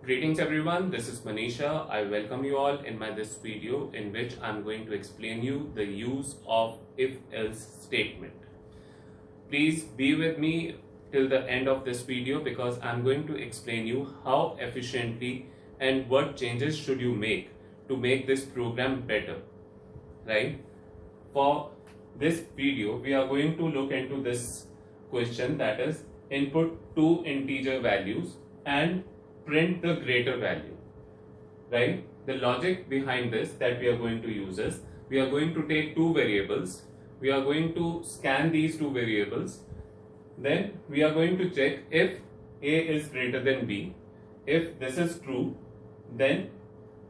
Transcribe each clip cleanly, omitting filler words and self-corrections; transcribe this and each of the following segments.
Greetings everyone, this is Manisha. I welcome you all in this video in which I'm going to explain you the use of if-else statement. Please be with me till the end of this video because I'm going to explain you how efficiently and what changes should you make to make this program better, right? For this video, we are going to look into this question, that is input two integer values and print the greater value, right? The logic behind this that we are going to use is we are going to take two variables, we are going to scan these two variables, then we are going to check if A is greater than B. If this is true, then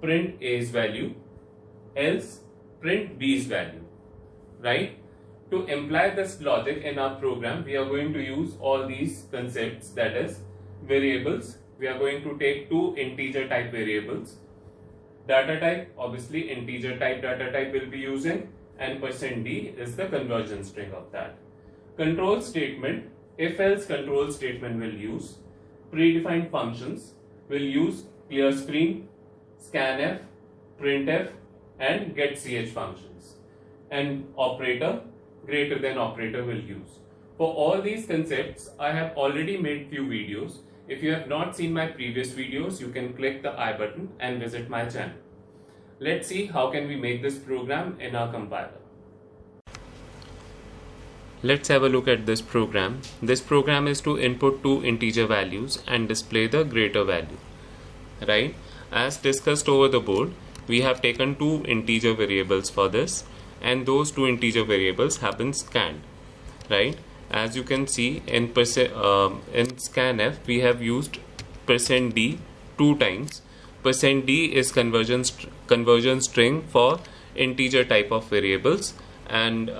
print A's value, else print B's value, right? To imply this logic in our program, we are going to use all these concepts, that is variables. We are going to take two integer type variables. Data type, obviously integer type data type will be using, and %d is the conversion string of that. Control statement, if else control statement will use. Predefined functions will use clear screen, scanf, printf and getch functions. And operator, greater than operator will use. For all these concepts, I have already made few videos. If you have not seen my previous videos, you can click the I button and visit my channel. Let's see how can we make this program in our compiler. Let's have a look at this program. This program is to input two integer values and display the greater value, right? As discussed over the board, we have taken two integer variables for this, and those two integer variables have been scanned, right? As you can see in scanf, we have used %d two times. %d is conversion string for integer type of variables, and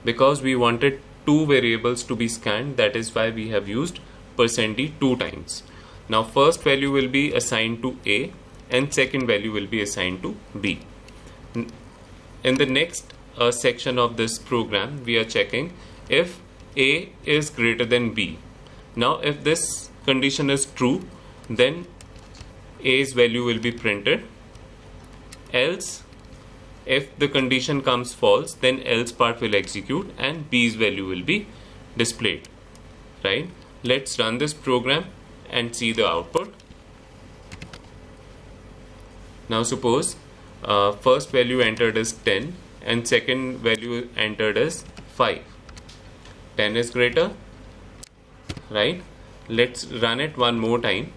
because we wanted two variables to be scanned, that is why we have used %d two times. Now first value will be assigned to A and second value will be assigned to B. In the next section of this program, we are checking if A is greater than B. Now if this condition is true, then A's value will be printed. Else, if the condition comes false, then else part will execute and B's value will be displayed, right? Let's run this program and see the output. Now suppose first value entered is 10 and second value entered is 5. 10 is greater, right? Let's run it one more time.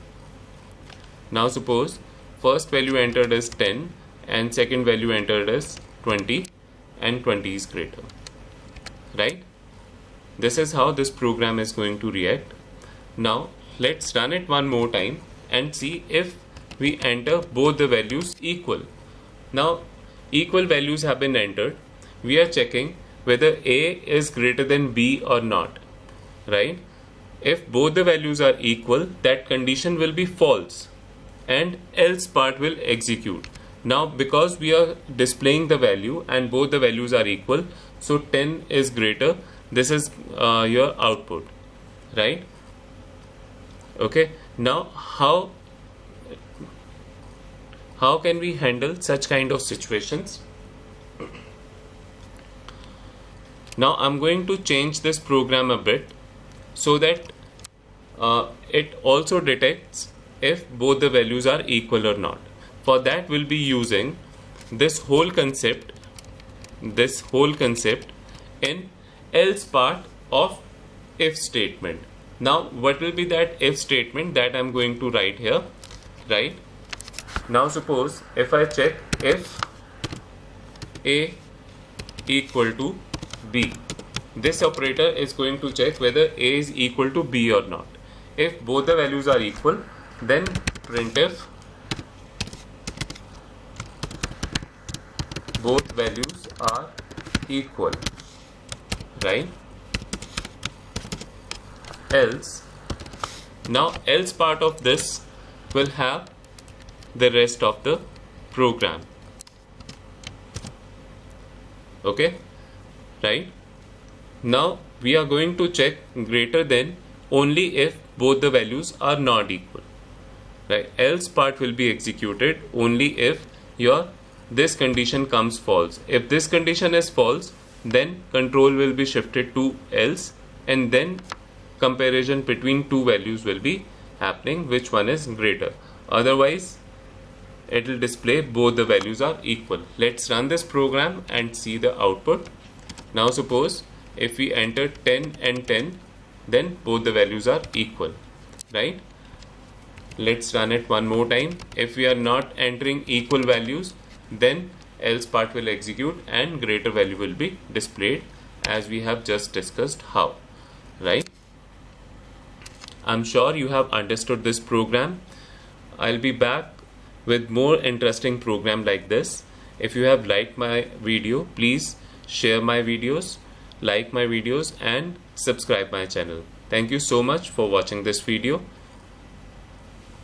Now suppose first value entered is 10 and second value entered is 20 and 20 is greater, right? This is how this program is going to react. Now let's run it one more time and see if we enter both the values equal. Now equal values have been entered. We are checking whether A is greater than B or not, right? If both the values are equal, that condition will be false and else part will execute. Now because we are displaying the value and both the values are equal, so 10 is greater, this is your output, right? Okay, now how can we handle such kind of situations? Now I'm going to change this program a bit so that it also detects if both the values are equal or not. For that we'll be using this whole concept in else part of if statement. Now what will be that if statement that I'm going to write here, right? Now suppose if I check if A equal to B, this operator is going to check whether A is equal to B or not. If both the values are equal, then printf both values are equal, right? Else, now else part of this will have the rest of the program, okay, right? Now we are going to check greater than only if both the values are not equal. right? Else part will be executed only if this condition comes false. If this condition is false, then control will be shifted to else, and then comparison between two values will be happening, which one is greater. Otherwise it will display both the values are equal. Let's run this program and see the output. Now suppose if we enter 10 and 10, then both the values are equal, right? Let's run it one more time. If we are not entering equal values, then else part will execute and greater value will be displayed, as we have just discussed how, right? I'm sure you have understood this program. I'll be back with more interesting program like this. If you have liked my video, please share my videos, like my videos, and subscribe my channel. Thank you so much for watching this video.